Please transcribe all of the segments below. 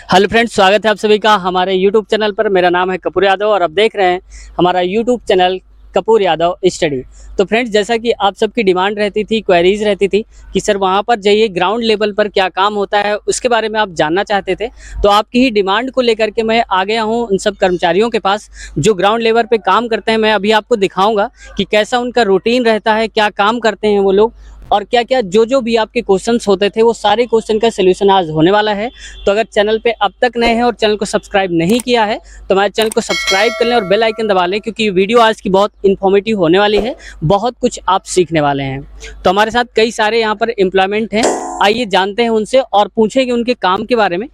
Hello friends, स्वागत है आप सभी का हमारे यूट्यूब चैनल पर। मेरा नाम है कपूर यादव और आप देख रहे हैं हमारा YouTube channel Kapoor Yadav study. तो फ्रेंड्स, जैसा कि आप सबकी डिमांड रहती थी, क्वेरीज रहती थी कि सर वहां पर जाइए ग्राउंड लेवल पर क्या काम होता है, उसके बारे में आप जानना चाहते थे। तो आपकी ही डिमांड को लेकर के मैं आ गया हूं उन सब कर्मचारियों के पास जो ग्राउंड लेवल पे काम करते हैं। मैं अभी आपको दिखाऊंगा कि कैसा उनका रूटीन रहता है, क्या काम करते हैं वो लोग, और क्या क्या जो भी आपके क्वेश्चंस होते थे वो सारे क्वेश्चन का सलूशन आज होने वाला है। तो अगर चैनल पे अब तक नए हैं और चैनल को सब्सक्राइब नहीं किया है तो हमारे चैनल को सब्सक्राइब कर लें और बेल आइकन दबा लें, क्योंकि वीडियो आज की बहुत इन्फॉर्मेटिव होने वाली है। बहुत कुछ आप सीखने वाले हैं। तो हमारे साथ कई सारे यहाँ पर एम्प्लॉयमेंट हैं, आइए जानते हैं उनसे और पूछेंगे उनके काम के बारे में।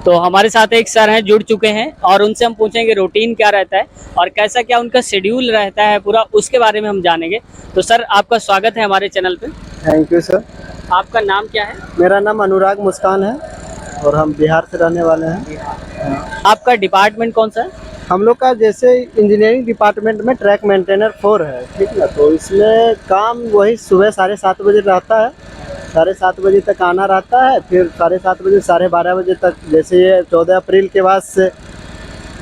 तो हमारे साथ एक सर हैं, जुड़ चुके हैं, और उनसे हम पूछेंगे रूटीन क्या रहता है और कैसा क्या उनका शेड्यूल रहता है पूरा, उसके बारे में हम जानेंगे। तो सर, आपका स्वागत है हमारे चैनल पे। Thank you sir. आपका नाम क्या है? मेरा नाम अनुराग मुस्कान है और हम बिहार से रहने वाले हैं। आपका डिपार्टमेंट कौन सा है? हम लोग का जैसे इंजीनियरिंग डिपार्टमेंट में ट्रैक मेंटेनर 4 है, ठीक ना। तो इसमें काम वही सुबह 7:30 बजे रहता है, 7:30 बजे तक आना रहता है, फिर 7:30 बजे 12:30 बजे तक। जैसे ये 14 अप्रैल के बाद से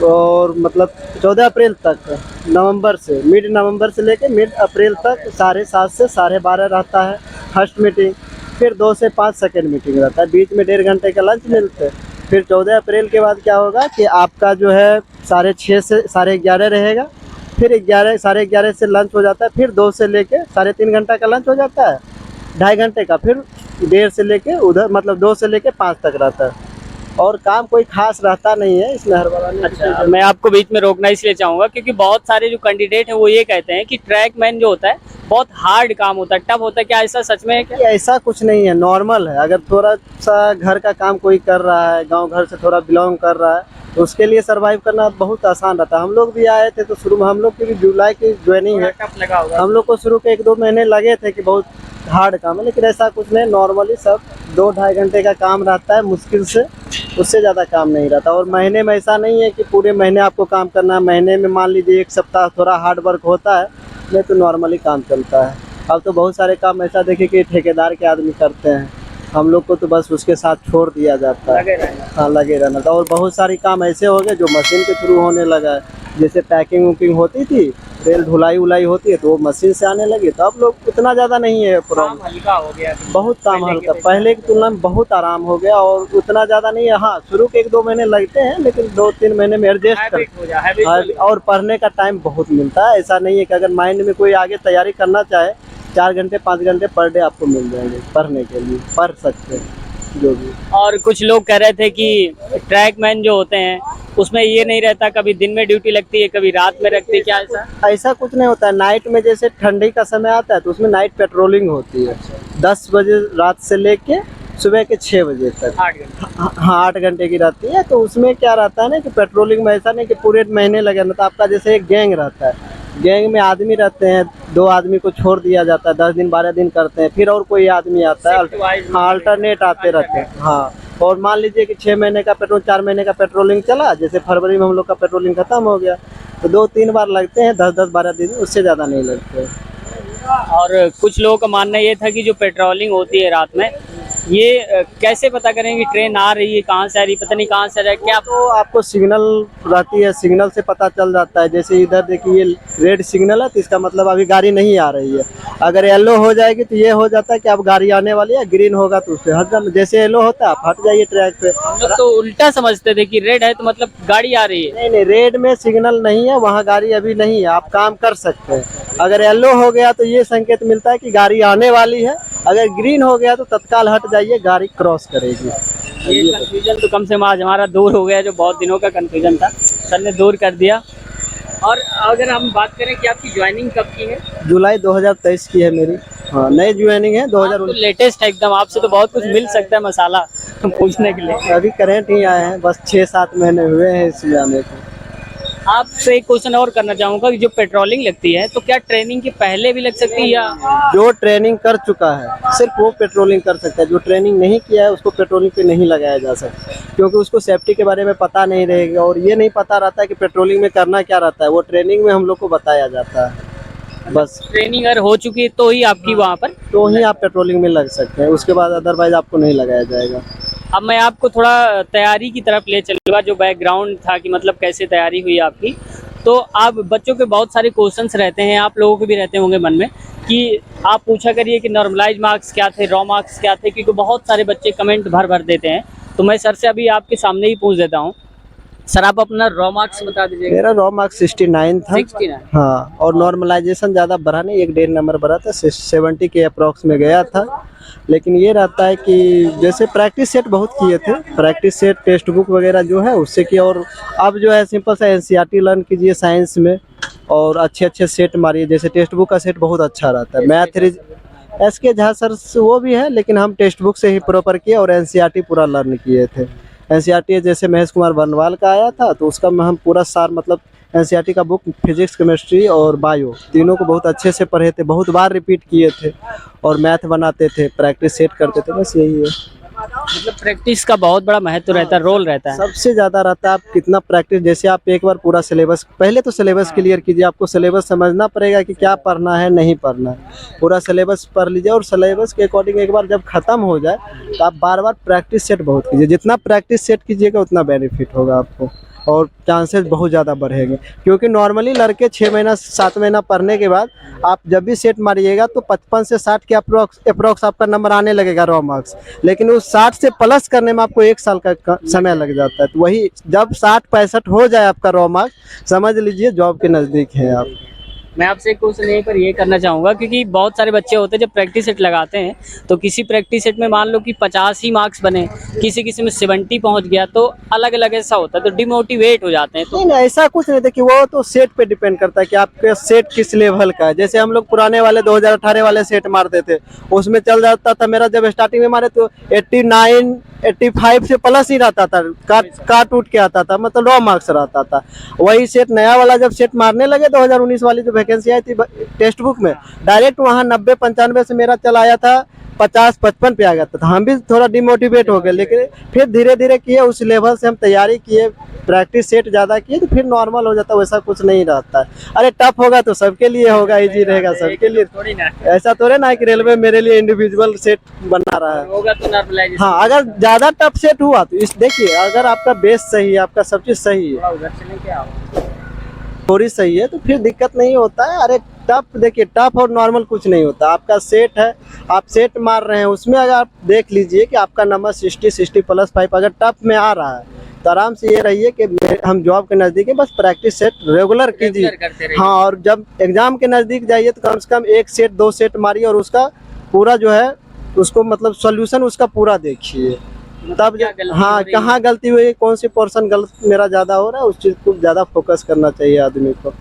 और मतलब 14 अप्रैल तक, नवंबर से मिड नवंबर से लेके मिड अप्रैल तक 7:30 से 12:30 रहता है फर्स्ट मीटिंग। फिर 2 से 5 सेकेंड मीटिंग रहता है, बीच में 1.5 घंटे का लंच मिलते हैं। फिर 14 अप्रैल के बाद क्या होगा कि आपका जो है 6:30 से 11:30 रहेगा। फिर 11 से लंच हो जाता है, फिर 2 से लेके 3.5 घंटा का लंच हो जाता है, 2.5 घंटे का। फिर 1:30 से लेके उधर मतलब 2 से लेके 5 तक रहता है। और काम कोई खास रहता नहीं है इसमें हर वाला। अच्छा, मैं आपको बीच में रोकना इसलिए चाहूंगा क्योंकि बहुत सारे जो कैंडिडेट हैं वो ये कहते हैं कि ट्रैक मैन जो होता है बहुत हार्ड काम होता है, टफ होता है। क्या ऐसा सच में है क्या? ऐसा कुछ नहीं है, नॉर्मल है। अगर थोड़ा सा घर का काम कोई कर रहा है, गांव घर से थोड़ा बिलोंग कर रहा है, तो उसके लिए सरवाइव करना बहुत आसान रहता है। हम लोग भी आए थे तो शुरू में हम लोग की भी जुलाई की ज्वाइनिंग है। टफ लगा होगा हम लोग को शुरू के 1-2 महीने लगे थे कि बहुत हार्ड काम है, लेकिन ऐसा कुछ नहीं, नॉर्मली सब 2-2.5 घंटे का काम रहता है मुश्किल से, उससे ज़्यादा काम नहीं रहता। और महीने में ऐसा नहीं है कि पूरे महीने आपको काम करना है। महीने में मान लीजिए 1 सप्ताह थोड़ा हार्ड वर्क होता है, नहीं तो नॉर्मली काम चलता है। अब तो बहुत सारे काम ऐसा देखे कि ठेकेदार के आदमी करते हैं, हम लोग को तो बस उसके साथ छोड़ दिया जाता है। हाँ, लगे रहना था। और बहुत सारे काम ऐसे हो गए जो मशीन के थ्रू होने लगा है। जैसे पैकिंग वुकिंग होती थी, रेल धुलाई उलाई होती है तो वो मशीन से आने लगी, तो अब लोग उतना ज़्यादा नहीं है प्रॉब्लम, हल्का हो गया। बहुत काम हल्का, पहले की तुलना में बहुत आराम हो गया और उतना ज़्यादा नहीं है। हाँ, शुरू के 1-2 महीने लगते हैं, लेकिन 2-3 महीने में एडजस्ट कर। और पढ़ने का टाइम बहुत मिलता है। ऐसा नहीं है कि अगर माइंड में कोई आगे तैयारी करना चाहे, 4 घंटे 5 घंटे पर डे आपको मिल जाएंगे पढ़ने के लिए, पढ़ सकते हैं जो भी। और कुछ लोग कह रहे थे कि ट्रैक मैन जो होते हैं उसमें ये नहीं रहता, कभी दिन में ड्यूटी लगती है कभी रात में लगती है। क्या ऐसा कुछ नहीं होता है। नाइट में जैसे ठंडी का समय आता है तो उसमें नाइट पेट्रोलिंग होती है, 10 बजे रात से लेके सुबह के 6 बजे तक। 8 घंटे? हाँ, 8 घंटे की रहती है। तो उसमें क्या रहता है ना कि पेट्रोलिंग में ऐसा नहीं कि पूरे महीने लगे, मतलब आपका जैसे एक गैंग रहता है, गैंग में आदमी रहते हैं, 2 आदमी को छोड़ दिया जाता है, 10 दिन 12 दिन करते हैं, फिर और कोई आदमी आता है। हाँ, अल्टरनेट आते रहते हैं। हाँ, और मान लीजिए कि 6 महीने का पेट्रोल, 4 महीने का पेट्रोलिंग चला, जैसे फरवरी में हम लोग का पेट्रोलिंग खत्म हो गया, तो 2-3 बार लगते हैं, 10-10 12 दिन, उससे ज़्यादा नहीं लगते। और कुछ लोगों का मानना ये था कि जो पेट्रोलिंग होती है रात में, ये कैसे पता करें कि ट्रेन आ रही है, कहाँ से आ रही है, पता नहीं कहाँ से आ रहा है क्या? तो आपको सिग्नल रहती है, सिग्नल से पता चल जाता है। जैसे इधर देखिए ये रेड सिग्नल है तो इसका मतलब अभी गाड़ी नहीं आ रही है। अगर येलो हो जाएगी तो ये हो जाता है कि अब गाड़ी आने वाली है, ग्रीन होगा तो उससे हट जाना। जैसे येलो होता है आप हट जाइए ट्रैक पे। हम लोग तो उल्टा समझते थे कि रेड है तो मतलब गाड़ी आ रही है। नहीं नहीं, रेड में सिग्नल नहीं है, वहाँ गाड़ी अभी नहीं है, आप काम कर सकते हैं। अगर येलो हो गया तो ये संकेत मिलता है कि गाड़ी आने वाली है, अगर ग्रीन हो गया तो तत्काल हट जाइए, गाड़ी क्रॉस करेगी। ये कंफ्यूजन तो कम से कम आज हमारा दूर हो गया, जो बहुत दिनों का कंफ्यूजन था सर ने दूर कर दिया। और अगर हम बात करें कि आपकी ज्वाइनिंग कब की है? जुलाई 2023 की है मेरी। हाँ, नई ज्वाइनिंग है 2019। लेटेस्ट है एकदम, आपसे तो बहुत कुछ मिल सकता है मसाला पूछने के लिए। अभी करंट ही आए हैं, बस 6-7 महीने हुए हैं इसमें आने को। आपसे एक क्वेश्चन और करना चाहूँगा कि जो पेट्रोलिंग लगती है तो क्या ट्रेनिंग के पहले भी लग सकती है या? जो ट्रेनिंग कर चुका है सिर्फ वो पेट्रोलिंग कर सकता है, जो ट्रेनिंग नहीं किया है उसको पेट्रोलिंग पे नहीं लगाया जा सकता, क्योंकि उसको सेफ्टी के बारे में पता नहीं रहेगा और ये नहीं पता रहता है कि पेट्रोलिंग में करना क्या रहता है। वो ट्रेनिंग में हम लोग को बताया जाता है। बस ट्रेनिंग अगर हो चुकी है तो ही आपकी वहाँ पर तो ही आप पेट्रोलिंग में लग सकते हैं, उसके बाद अदरवाइज आपको नहीं लगाया जाएगा। अब मैं आपको थोड़ा तैयारी की तरफ ले चलूँगा, जो बैकग्राउंड था कि मतलब कैसे तैयारी हुई आपकी। तो आप बच्चों के बहुत सारे क्वेश्चंस रहते हैं, आप लोगों के भी रहते होंगे मन में कि आप पूछा करिए कि नॉर्मलाइज मार्क्स क्या थे, रॉ मार्क्स क्या थे, क्योंकि बहुत सारे बच्चे कमेंट भर भर देते हैं। तो मैं सर से अभी आपके सामने ही पूछ देता हूँ। सर आप अपना रॉ मार्क्स बता दीजिएगा। मेरा रॉ मार्क्स 69 था। 69। हाँ, और नॉर्मलाइजेशन ज़्यादा बढ़ा नहीं, 1.5 नंबर बढ़ा था, 70 के अप्रॉक्स में गया था। लेकिन ये रहता है कि जैसे प्रैक्टिस सेट बहुत किए थे, प्रैक्टिस सेट टेक्स्ट बुक वगैरह जो है उससे किया, और अब जो है सिंपल सा एनसीईआरटी लर्न कीजिए साइंस में, और अच्छे अच्छे सेट मारिए। जैसे टेक्स्ट बुक का सेट बहुत अच्छा रहता है, मैथ एस के झा सर से वो भी है, लेकिन हम टेक्स्ट बुक से ही प्रॉपर किए और एनसीईआरटी पूरा लर्न किए थे। एनसीईआरटी जैसे महेश कुमार बनवाल का आया था, तो उसका हम पूरा सार मतलब एनसीईआरटी का बुक फिजिक्स, केमिस्ट्री और बायो तीनों को बहुत अच्छे से पढ़े थे, बहुत बार रिपीट किए थे, और मैथ बनाते थे, प्रैक्टिस सेट करते थे। बस यही है। मतलब प्रैक्टिस का बहुत बड़ा महत्व रहता है, रोल रहता है। सबसे ज़्यादा रहता है आप कितना प्रैक्टिस। जैसे आप एक बार पूरा सिलेबस, पहले तो सिलेबस क्लियर कीजिए, आपको सिलेबस समझना पड़ेगा कि क्या पढ़ना है नहीं पढ़ना है। पूरा सिलेबस पढ़ लीजिए, और सिलेबस के अकॉर्डिंग एक बार जब खत्म हो जाए तो आप बार बार प्रैक्टिस सेट बहुत कीजिए। जितना प्रैक्टिस सेट कीजिएगा उतना बेनिफिट होगा आपको, और चांसेस बहुत ज़्यादा बढ़ेंगे। क्योंकि नॉर्मली लड़के 6 महीना 7 महीना पढ़ने के बाद आप जब भी सेट मारिएगा तो 55 से 60 के अप्रॉक्स आपका नंबर आने लगेगा रॉ मार्क्स। लेकिन उस 60 से प्लस करने में आपको 1 साल का समय लग जाता है। तो वही जब 60-65 हो जाए आपका रॉ मार्क्स, समझ लीजिए जॉब के नज़दीक हैं आप। मैं आपसे एक क्वेश्चन यहीं पर ये करना चाहूँगा, क्योंकि बहुत सारे बच्चे होते हैं जब प्रैक्टिस सेट लगाते हैं तो किसी प्रैक्टिस सेट में मान लो कि 50 ही मार्क्स बने, किसी किसी में 70 पहुँच गया, तो अलग अलग ऐसा होता है, तो डिमोटिवेट हो जाते हैं। तो नहीं नहीं, ऐसा कुछ नहीं। देखिए वो तो सेट पे डिपेंड करता है कि आपके सेट किस लेवल का है। जैसे हम लोग पुराने वाले 2018 वाले सेट मारते थे, उसमें चल जाता था। मेरा जब स्टार्टिंग में मारे तो 89 85 से प्लस ही रहता था, काट उठ के आता था, मतलब रॉ मार्क्स रहता था। वही सेट नया वाला जब सेट मारने लगे 2019 वाली जो वैकेंसी आई थी टेक्स्ट बुक में, डायरेक्ट वहाँ 90-95 से मेरा चला आया था 50-55 पे आ गया था। हम भी थोड़ा डिमोटिवेट हो गए, लेकिन फिर धीरे धीरे किए, उस लेवल से हम तैयारी किए, प्रैक्टिस सेट ज़्यादा किए, तो फिर नॉर्मल हो जाता है। वैसा कुछ नहीं रहता है। अरे टफ होगा तो सबके लिए होगा, इजी रहेगा सबके लिए थोड़ी ना ऐसा थोड़े ना कि रेलवे मेरे लिए इंडिविजुअल सेट बना रहा है। होगा तो नॉर्मलाइजेशन। हाँ, अगर ज़्यादा टफ सेट हुआ तो इस देखिए, अगर आपका बेस सही है, आपका सब चीज़ सही है, उधर चले क्या हो? थोड़ी सही है, तो फिर दिक्कत नहीं होता है। अरे टफ, देखिए टफ और नॉर्मल कुछ नहीं होता। आपका सेट है, आप सेट मार रहे हैं, उसमें अगर आप देख लीजिए कि आपका नंबर 60+ 5 अगर टफ में आ रहा है, तो आराम से ये रहिए कि हम जॉब के नज़दीक है, बस प्रैक्टिस सेट रेगुलर कीजिए। करते रहिए। हाँ, और जब एग्जाम के नज़दीक जाइए तो कम से कम 1 सेट 2 सेट मारिए, और उसका पूरा जो है उसको मतलब सॉल्यूशन उसका पूरा देखिए। तब क्या गलती हाँ, हो रही है? कहाँ गलती हुई है, कौन सी पोर्शन गलत मेरा ज़्यादा हो रहा है, उस चीज़ को ज़्यादा फोकस करना चाहिए आदमी को।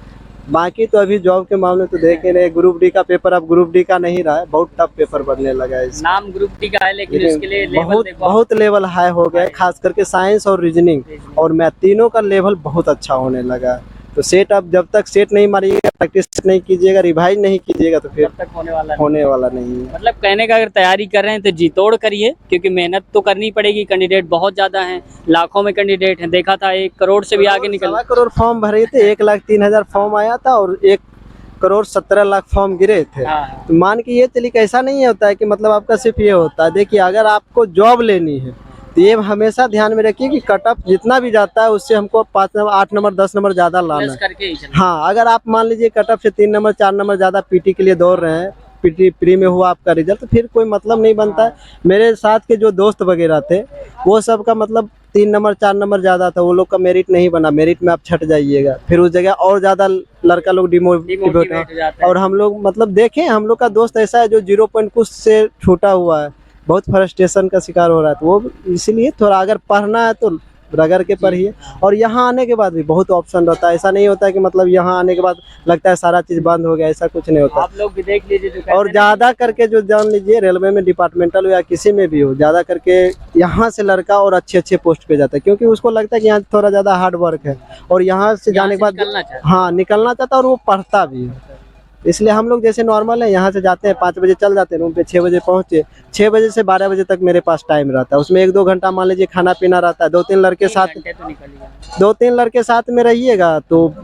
बाकी तो अभी जॉब के मामले तो देख ही रहे, ग्रुप डी का पेपर अब ग्रुप डी का नहीं रहा है, बहुत टफ पेपर बनने लगा है इसका। नाम ग्रुप डी का है, लेकिन उसके लिए लेवल बहुत देखो। बहुत लेवल हाई हो गया है, खास करके साइंस और रीजनिंग और मैथ तीनों का लेवल बहुत अच्छा होने लगा है। तो सेट अब जब तक सेट नहीं मारिएगा, प्रैक्टिस नहीं कीजिएगा, रिवाइज नहीं कीजिएगा, तो फिर तब तक होने वाला नहीं। होने वाला नहीं है। मतलब कहने का, अगर तैयारी कर रहे हैं तो जी तोड़ करिए, क्योंकि मेहनत तो करनी पड़ेगी। कैंडिडेट बहुत ज़्यादा हैं, लाखों में कैंडिडेट हैं, देखा था 1 करोड़ से भी आगे निकल। 1.25 करोड़ फॉर्म भरे थे, 1,03,000 फॉर्म आया था, और 1,17,00,000 फॉर्म गिरे थे। हाँ। तो मान के ये चलिए कि ऐसा नहीं होता है कि मतलब आपका सिर्फ ये होता है। देखिए, अगर आपको जॉब लेनी है तो ये हमेशा ध्यान में रखिए कि कट ऑफ जितना भी जाता है उससे हमको 5 नंबर 8 नंबर 10 नंबर ज़्यादा लाना प्लस है। करके ही चलना। हाँ, अगर आप मान लीजिए कट ऑफ से 3 नंबर 4 नंबर ज़्यादा पीटी के लिए दौड़ रहे हैं, पीटी प्री में हुआ आपका रिजल्ट, तो फिर कोई मतलब नहीं बनता है। मेरे साथ के जो दोस्त वगैरह थे, वो सब का मतलब 3 नंबर 4 नंबर ज़्यादा था, वो लोग का मेरिट नहीं बना। मेरिट में आप छट जाइएगा, फिर उस जगह और ज़्यादा लड़का लोग डिमोटिवेट डिमोटिवेट हो जाता है। और हम लोग मतलब देखें, हम लोग का दोस्त ऐसा है जो 0 पॉइंट कुछ से छूटा हुआ है, बहुत फ्रस्ट्रेशन का शिकार हो रहा है। तो वो इसीलिए थोड़ा अगर पढ़ना है तो रगड़ के पढ़िए। और यहाँ आने के बाद भी बहुत ऑप्शन रहता है, ऐसा नहीं होता है कि मतलब यहाँ आने के बाद लगता है सारा चीज़ बंद हो गया, ऐसा कुछ नहीं होता। आप लोग भी देख लीजिए जो कहते और हैं ना ज़्यादा करके जो जान लीजिए रेलवे में डिपार्टमेंटल हो या किसी में भी हो, ज़्यादा करके यहाँ से लड़का और अच्छे अच्छे पोस्ट पे जाता है, क्योंकि उसको लगता है कि यहाँ थोड़ा ज़्यादा हार्ड वर्क है, और यहाँ से कि यहाँ जाने से के बाद निकलना चाहते हाँ निकलना चाहता है, और वो पढ़ता भी है। इसलिए हम लोग जैसे नॉर्मल है, यहाँ से जाते हैं 5 बजे चल जाते हैं रूम पे, 6 बजे पहुँचे, 6 बजे से 12 बजे तक मेरे पास टाइम रहता है। उसमें 1-2 घंटा मान लीजिए खाना पीना रहता है। 2-3 लड़के हैं, साथ 3 घंटे तो निकल ही गए। 2-3 लड़के साथ में रहिएगा तो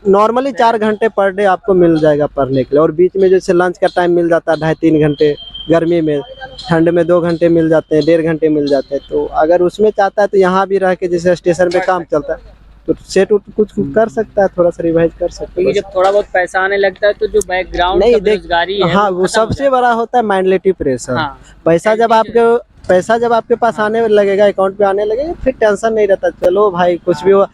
नॉर्मली 4 घंटे पर डे आपको मिल जाएगा पढ़ने के लिए, और बीच में जैसे लंच का टाइम मिल जाता है 2.5-3 घंटे गर्मी में, ठंड में 2 घंटे मिल जाते हैं, 1.5 घंटे मिल जाते हैं। तो अगर उसमें चाहता है तो यहाँ भी रह के जैसे स्टेशन पे काम चलता है तो सेट उट कुछ कर सकता है, थोड़ा सा रिवाइज कर सकता क्योंकि है। जब थोड़ा बहुत पैसा आने लगता है तो जो बैकग्राउंड नहीं का देख, बेरोजगारी है हाँ वो वो खत्म हो सबसे बड़ा होता है मेंटलिटी प्रेशर। हाँ, पैसा जब आपके पास हाँ। आने लगेगा, अकाउंट पे आने लगेगा, फिर टेंशन नहीं रहता, चलो भाई कुछ भी हुआ।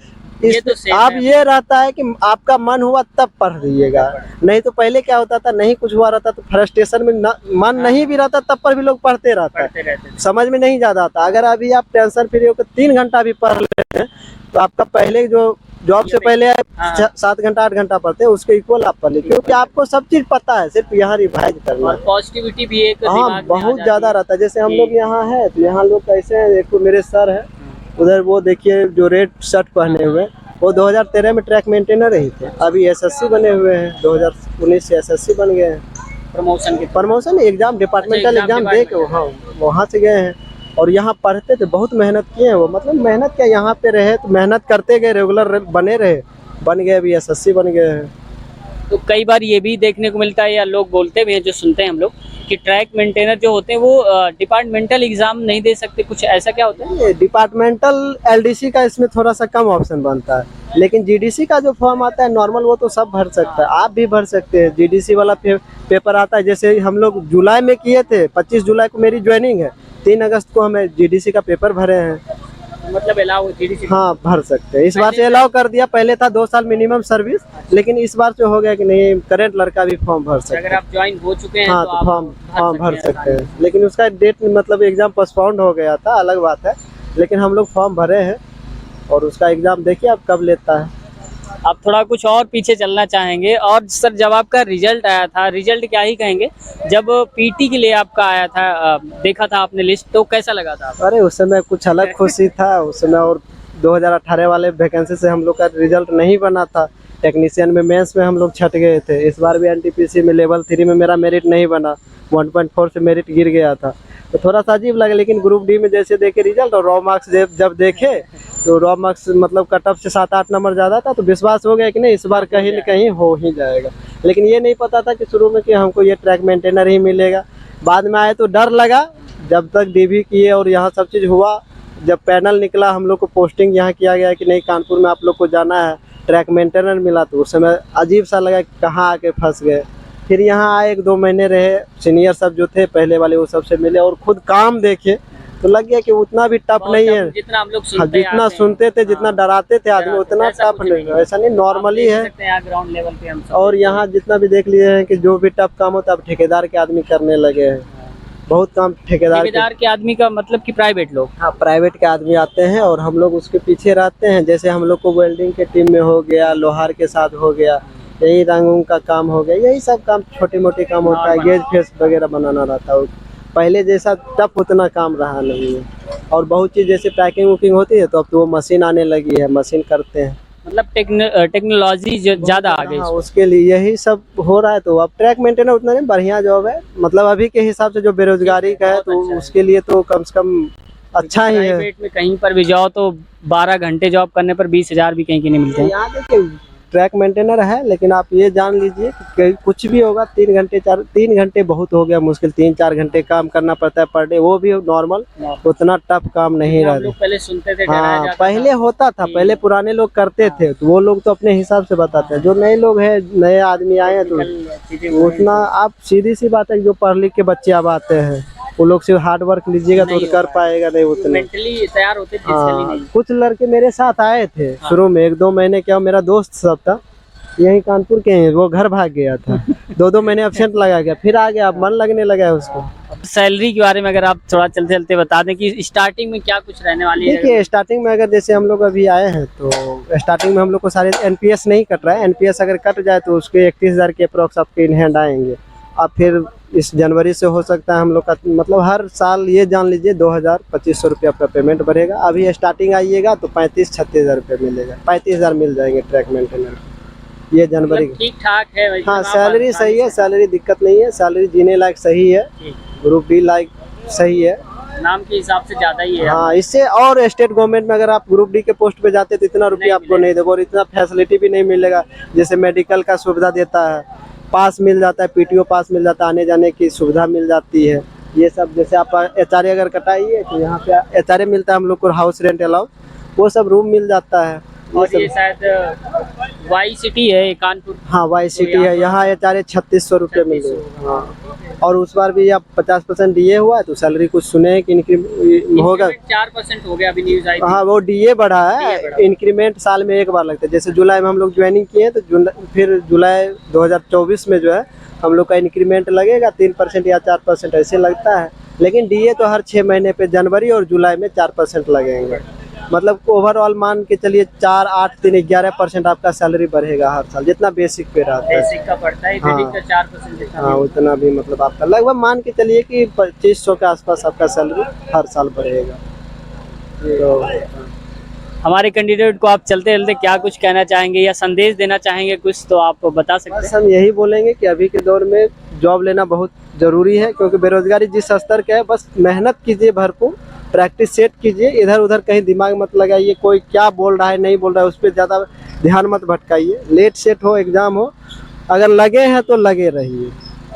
ये तो सेफ आप है। ये रहता है कि आपका मन हुआ तब पढ़ लीजिएगा, नहीं तो पहले क्या होता था, नहीं कुछ हुआ रहता तो फ्रस्ट्रेशन में मन नहीं भी रहता तब पर भी लोग पढ़ते रहता है, पढ़ते रहते थे। समझ में नहीं ज्यादा आता। अगर अभी आप टेंशन फ्री होकर 3 घंटा भी पढ़ लेते हैं तो आपका पहले जो जॉब से पहले हाँ। 7 घंटा 8 घंटा पढ़ते हैं उसके इक्वल आप पढ़ लीजिए, क्योंकि आपको सब चीज पता है, सिर्फ यहाँ रिवाइज करना और है। पॉजिटिविटी भी एक हाँ दिमाग में आ बहुत जाती ज्यादा है। रहता है। जैसे हम जी। लोग यहाँ है तो यहाँ लोग कैसे हैं, देखो मेरे सर है उधर, वो देखिए जो रेड शर्ट पहने हुए हैं, वो 2013 में ट्रैक मेंटेनर ही थे, अभी एसएससी बने हुए हैं, 2019 से एसएससी बन गए हैं। प्रमोशन एग्जाम डिपार्टमेंटल एग्जाम दे के हाँ वहाँ से गए हैं। और यहाँ पढ़ते थे, बहुत मेहनत किए हैं वो, मतलब मेहनत क्या, यहाँ पे रहे तो मेहनत करते गए, रेगुलर बने रहे, बन गए, अभी एसएससी बन गए हैं। तो कई बार ये भी देखने को मिलता है या लोग बोलते भी हैं, जो सुनते हैं हम लोग, कि ट्रैक मेंटेनर जो होते हैं वो डिपार्टमेंटल एग्जाम नहीं दे सकते, कुछ ऐसा क्या होता है? ये डिपार्टमेंटल एलडीसी का इसमें थोड़ा सा कम ऑप्शन बनता है, लेकिन जीडीसी का जो फॉर्म आता है नॉर्मल वो तो सब भर सकता है, आप भी भर सकते हैं। जीडीसी वाला पेपर आता है, जैसे हम लोग जुलाई में किए थे, 25 जुलाई को मेरी ज्वाइनिंग है, 3 अगस्त को हमें जीडीसी का पेपर भरे हैं। मतलब अलाउ जीडीसी? हाँ भर सकते हैं, इस बार से अलाउ कर दिया, पहले था 2 साल मिनिमम सर्विस, लेकिन इस बार से हो गया कि नहीं करंट लड़का भी फॉर्म भर सकता अगर है। आप ज्वाइन हो चुके हैं हाँ तो तो आप फॉर्म भर सकते हैं, लेकिन उसका डेट मतलब एग्जाम पोस्टपोन्ड हो गया था, अलग बात है, लेकिन हम लोग फॉर्म भरे हैं और उसका एग्जाम देखिए अब कब लेता है। आप थोड़ा कुछ और पीछे चलना चाहेंगे। और सर जब आपका रिजल्ट आया था, रिजल्ट क्या ही कहेंगे, जब पीटी के लिए आपका आया था, देखा था आपने लिस्ट, तो कैसा लगा था आपको? अरे उस समय कुछ अलग खुशी था उस समय, और 2018 वाले वैकेंसी से हम लोग का रिजल्ट नहीं बना था, टेक्नीशियन में मेंस में हम लोग छट गए थे। इस बार भी एनटीपीसी में लेवल 3 में मेरा मेरिट नहीं बना, 1.4 से मेरिट गिर गया था, तो थोड़ा सा अजीब लगा। लेकिन ग्रुप डी में जैसे देखे रिजल्ट और रॉ मार्क्स जब देखे तो रॉ मार्क्स मतलब कट ऑफ से 7-8 नंबर ज़्यादा था, तो विश्वास हो गया कि नहीं इस बार कहीं न कहीं हो ही जाएगा। लेकिन ये नहीं पता था कि शुरू में कि हमको ये ट्रैक मेंटेनर ही मिलेगा। बाद में आए तो डर लगा, जब तक डीवी किए और यहाँ सब चीज़ हुआ, जब पैनल निकला हम लोग को पोस्टिंग यहाँ किया गया कि नहीं कानपुर में आप लोग को जाना है, ट्रैक मेंटेनर मिला, तो उस समय अजीब सा लगा कि कहाँ आके फंस गए। फिर यहाँ आए, 1-2 महीने रहे, सीनियर सब जो थे पहले वाले वो सबसे मिले और खुद काम देखे तो लग गया कि उतना भी टफ नहीं है। जितना हम लोग हाँ, जितना सुनते थे, जितना डराते थे आदमी, उतना ऐसा टफ कुछ नहीं नहीं है, ऐसा नहीं, नॉर्मली है। ग्राउंड लेवल पे हम सब और यहाँ जितना भी देख लिए हैं कि जो भी टफ काम होता है अब ठेकेदार के आदमी करने लगे हैं, बहुत काम ठेकेदार के आदमी का मतलब कि प्राइवेट लोग। हाँ प्राइवेट के आदमी आते हैं और हम लोग उसके पीछे रहते हैं। जैसे हम लोग को वेल्डिंग के टीम में हो गया, लोहार के साथ हो गया, यही रंगूंग का काम हो गया, यही सब काम छोटे मोटे काम होता है, गेज फेस वगैरह बनाना रहता है। पहले जैसा टफ उतना काम रहा नहीं है। और बहुत चीज़ जैसे पैकिंग वुकिंग होती है तो अब तो वो मशीन आने लगी है, मशीन करते हैं, मतलब टेक्नोलॉजी ज़्यादा आ गई। हाँ, उसके लिए यही सब हो रहा है। तो अब ट्रैक मेंटेनर उतना नहीं, बढ़िया जॉब है, मतलब अभी के हिसाब से जो बेरोजगारी का है तो उसके लिए तो कम से कम अच्छा ही है। प्राइवेट में कहीं पर भी जाओ तो 12 घंटे जॉब करने पर 20,000 भी कहीं के नहीं मिलते हैं। यहाँ देखिए ट्रैक मेंटेनर है, लेकिन आप ये जान लीजिए कि कुछ भी होगा 3 घंटे बहुत हो गया, मुश्किल 3-4 घंटे काम करना पड़ता है पर डे, वो भी नॉर्मल, उतना टफ काम नहीं हम रहा। लोग पहले सुनते थे, डराया हाँ जाता पहले था। होता था, पहले पुराने लोग करते थे तो वो लोग तो अपने हिसाब से बताते हैं, जो नए लोग हैं, नए आदमी आए हैं तो उतना आप सीधी सी बात है, जो पढ़ लिख के बच्चे अब आते हैं वो लोग सिर्फ हार्ड वर्क लीजिएगा तो कर पाएगा नहीं उतना। मेंटली तैयार होते हाँ कुछ लड़के मेरे साथ आए थे शुरू में 1-2 महीने, क्या मेरा दोस्त सब था यही कानपुर के हैं, वो घर भाग गया था 2-2 महीने एब्सेंट लगा गया, फिर आ गया, अब मन लगने लगा है उसको। सैलरी के बारे में अगर आप थोड़ा चलते चलते बता दें कि स्टार्टिंग में क्या कुछ रहने वाली है। देखिए स्टार्टिंग में अगर जैसे हम लोग अभी आए हैं तो स्टार्टिंग में हम लोग को सारे एनपीएस नहीं कट रहा है, एनपीएस अगर कट जाए तो उसके 31,000 के अप्रॉक्स आपके इन हैंड आएंगे। अब फिर इस जनवरी से हो सकता है हम लोग का, मतलब हर साल ये जान लीजिए 2,000-2,500 रुपये आपका पेमेंट बढ़ेगा। अभी स्टार्टिंग आइएगा तो 35-36,000 रुपये मिलेगा, 35,000 मिल जाएंगे ट्रैक मेंटेनर, ये जनवरी। ठीक ठाक है। हाँ सैलरी सही है, सैलरी दिक्कत नहीं है, सैलरी जीने लायक सही है, ग्रुप डी लायक सही है, नाम के हिसाब से ज्यादा ही है। हाँ इससे और स्टेट गवर्नमेंट में अगर आप ग्रुप डी के पोस्ट पे जाते तो इतना रुपया आपको नहीं देगा और इतना फैसिलिटी भी नहीं मिलेगा। जैसे मेडिकल का सुविधा देता है, पास मिल जाता है, पीटीओ पास मिल जाता है, आने जाने की सुविधा मिल जाती है, ये सब जैसे आप HRA अगर कटाइए तो यहाँ पे HRA मिलता है हम लोग को, हाउस रेंट अलाउंस, वो सब रूम मिल जाता है। और ये शायद वाई सिटी है कानपुर। हाँ वाई सिटी है, यहाँ HRA 3600 रुपये मिल रहे हैं। हाँ, और उस बार भी अब 50% DA हुआ है तो सैलरी कुछ सुने हैं कि इंक्रीमेंट होगा। 4% हो गया अभी न्यूज आई थी। हाँ वो DA बढ़ा है, इंक्रीमेंट साल में एक बार लगता है। जैसे जुलाई में हम लोग ज्वाइनिंग किए तो फिर जुलाई 2024 में जो है हम लोग का इंक्रीमेंट लगेगा 3% या 4% ऐसे लगता है। लेकिन DA तो हर 6 महीने पे जनवरी और जुलाई में 4% लगेंगे। मतलब ओवरऑल मान के चलिए 4, 8, 3, 11% आपका सैलरी बढ़ेगा हर साल, जितना बेसिक पे रहता है। बेसिक का पड़ता है, हाँ। का 4% जितना। हाँ उतना भी मतलब आपका लगभग मान के चलिए कि 2500 के आसपास आपका सैलरी हर साल बढ़ेगा। तो हमारे कैंडिडेट को आप चलते चलते क्या कुछ कहना चाहेंगे या संदेश देना चाहेंगे कुछ, तो आप बता सकते बस हैं। हम यही बोलेंगे कि अभी के दौर में जॉब लेना बहुत ज़रूरी है, क्योंकि बेरोजगारी जिस स्तर का है, बस मेहनत कीजिए भरपूर, प्रैक्टिस सेट कीजिए, इधर उधर कहीं दिमाग मत लगाइए, कोई क्या बोल रहा है नहीं बोल रहा है उस पर ज़्यादा ध्यान मत भटकाइए। लेट सेट हो एग्ज़ाम हो, अगर लगे हैं तो लगे रहिए,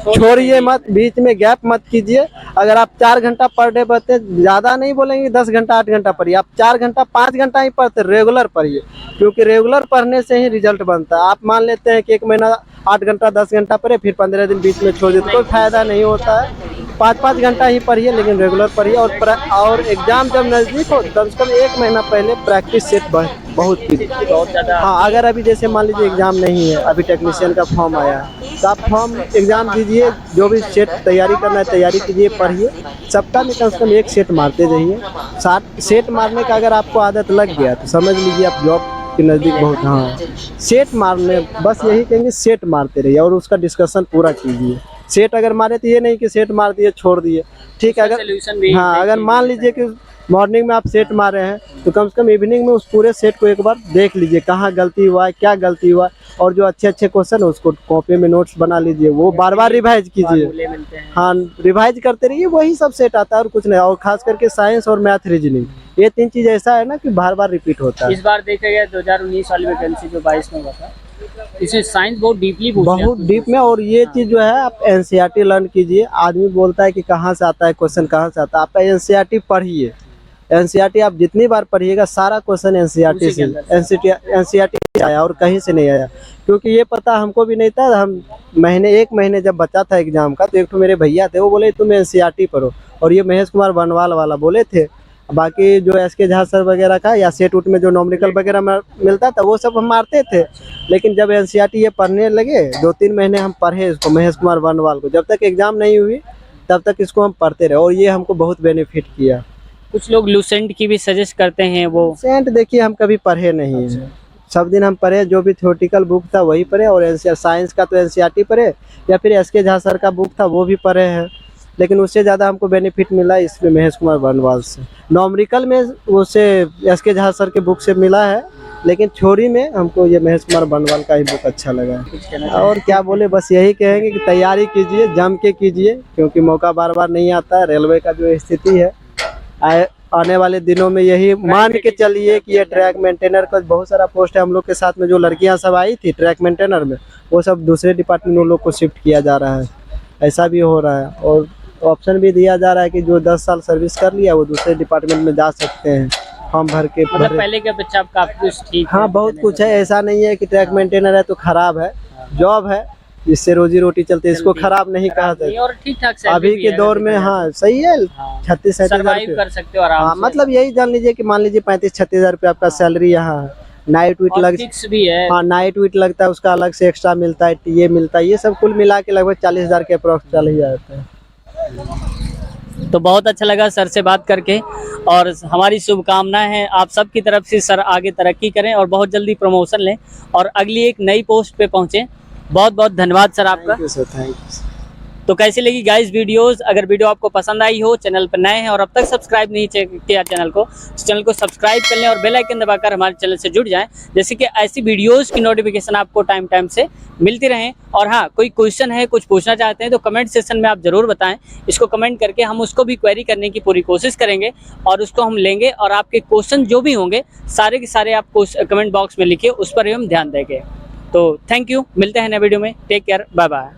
छोड़िए मत, बीच में गैप मत कीजिए। अगर आप 4 घंटा पर डे पढ़ते, ज़्यादा नहीं बोलेंगे 10 घंटा 8 घंटा पढ़िए, आप 4 घंटा 5 घंटा ही पढ़ते, रेगुलर पढ़िए, क्योंकि रेगुलर पढ़ने से ही रिजल्ट बनता है। आप मान लेते हैं कि 1 महीना 8 घंटा 10 घंटा पढ़े, फिर 15 दिन बीच में छोड़ देते, कोई फायदा नहीं होता है। 5-5 घंटा ही पढ़िए, लेकिन रेगुलर पढ़िए। और एग्ज़ाम जब नज़दीक हो कम से कम 1 महीना पहले प्रैक्टिस सेट बहुत कीजिए। बहुत ज़्यादा। हाँ, अगर अभी जैसे मान लीजिए एग्ज़ाम नहीं है, अभी टेक्नीशियन का फॉर्म आया है, तो आप फॉर्म एग्ज़ाम दीजिए, जो भी सेट तैयारी करना है तैयारी कीजिए, पढ़िए। सप्ताह में कम से कम 1 सेट मारते जाइए। 7 सेट मारने का अगर आपको आदत लग गया तो समझ लीजिए आप जॉब के नज़दीक बहुत। हाँ, सेट मारने, बस यही कहेंगे, सेट मारते रहिए और उसका डिस्कशन पूरा कीजिए। सेट अगर मारे तो ये नहीं कि सेट मार दिए छोड़ दिए, ठीक है। अगर हाँ, अगर मान लीजिए कि मॉर्निंग में आप सेट मारे हैं तो कम से कम इवनिंग में उस पूरे सेट को एक बार देख लीजिए, कहाँ गलती हुआ है, क्या गलती हुआ है, और जो अच्छे अच्छे क्वेश्चन है उसको कॉपी में नोट्स बना लीजिए, वो बार बार रिवाइज कीजिए। हाँ, रिवाइज करते रहिए, वही सब सेट आता है और कुछ नहीं। और खास करके साइंस और मैथ रीजनिंग, ये 3 चीज़ ऐसा है ना कि बार बार रिपीट होता है। इस बार देखा गया 2019 वाली वैकेंसी जो 22 में हुआ था, इसमें साइंस बहुत डीपली बहुत डीप में। और ये चीज़ जो है आप NCERT लर्न कीजिए। आदमी बोलता है कि कहाँ से आता है क्वेश्चन, कहाँ से आता है, आप NCERT पढ़िए। NCERT आप जितनी बार पढ़िएगा सारा क्वेश्चन NCERT से आया और कहीं से नहीं आया। क्योंकि ये पता हमको भी नहीं था, हम एक महीने जब बचा था एग्जाम का, तो एक तो मेरे भैया थे, वो बोले तुम NCERT पढ़ो, और ये महेश कुमार बनवाल वाला बोले थे। बाकी जो SK झा सर वगैरह का या सेट उट में जो नॉमिकल वगैरह मिलता था वो सब हम मारते थे। लेकिन जब NCERT ये पढ़ने लगे, 2-3 महीने हम पढ़े इसको, महेश कुमार बनवाल को, जब तक एग्जाम नहीं हुई तब तक इसको हम पढ़ते रहे, और ये हमको बहुत बेनिफिट किया। कुछ लोग लूसेंट की भी सजेस्ट करते हैं, वो सेंट देखिए हम कभी पढ़े नहीं हैं। सब दिन हम पढ़े, जो भी थ्योरेटिकल बुक था वही पढ़े, और साइंस का तो NCERT पढ़े, या फिर SK झा सर का बुक था वो भी पढ़े हैं। लेकिन उससे ज़्यादा हमको बेनिफिट मिला इसमें महेश कुमार बनवाल से। नॉमरिकल में उससे SK झा सर के बुक से मिला है, लेकिन थ्योरी में हमको ये महेश कुमार बनवाल का ही बुक अच्छा लगा है। और क्या बोले, बस यही कहेंगे कि तैयारी कीजिए, जम के कीजिए, क्योंकि मौका बार बार नहीं आता है। रेलवे का जो स्थिति है, आने वाले दिनों में यही मान के चलिए कि ये ट्रैक मेंटेनर का बहुत सारा पोस्ट है। हम लोग के साथ में जो लड़कियां सब आई थी ट्रैक मेंटेनर में, वो सब दूसरे डिपार्टमेंट में लोग को शिफ्ट किया जा रहा है, ऐसा भी हो रहा है। और ऑप्शन भी दिया जा रहा है कि जो 10 साल सर्विस कर लिया वो दूसरे डिपार्टमेंट में जा सकते हैं, फॉर्म भर के। मतलब पहले के अपेक्षा काफी कुछ ठीक है। हाँ, बहुत कुछ है, ऐसा नहीं है कि ट्रैक मेंटेनर है तो खराब है। जॉब है जिससे रोजी रोटी चलती है, इसको खराब नहीं कहा जाता। और ठीक ठाक अभी के दौर में हाँ सही है, 36-37 सर्वाइव कर सकते हो आराम से। मतलब यही जान लीजिए कि मान लीजिए 35-36 हज़ार रुपये आपका सैलरी यहाँ है। नाइट वीट लग फिक्स भी है। हाँ, नाइट वीट लगता है, उसका अलग से एक्स्ट्रा मिलता है, ये मिलता है, ये सब कुल मिला के लगभग 40 हज़ार के अप्रॉक्स चल ही जाता है। तो बहुत अच्छा लगा सर से बात करके, और हमारी शुभकामनाएं हैं आप सब की तरफ से, सर आगे तरक्की करें और बहुत जल्दी प्रमोशन लें और अगली एक नई पोस्ट पे पहुंचे। बहुत बहुत धन्यवाद सर आपका। Thank you sir, thank you. तो कैसी लगी गाइस वीडियोस? अगर वीडियो आपको पसंद आई हो, चैनल पर नए हैं और अब तक सब्सक्राइब नहीं किया चैनल को, तो चैनल को सब्सक्राइब कर लें और बेल आइकन दबाकर हमारे चैनल से जुड़ जाएं, जैसे कि ऐसी वीडियोस की नोटिफिकेशन आपको टाइम टाइम से मिलती रहें। और हाँ, कोई क्वेश्चन है, कुछ पूछना चाहते हैं तो कमेंट सेक्शन में आप ज़रूर बताएं। इसको कमेंट करके हम उसको भी क्वेरी करने की पूरी कोशिश करेंगे और उसको हम लेंगे, और आपके क्वेश्चन जो भी होंगे सारे के सारे आप कमेंट बॉक्स में लिखिए, उस पर हम ध्यान देंगे। तो थैंक यू, मिलते हैं नए वीडियो में, टेक केयर, बाय बाय।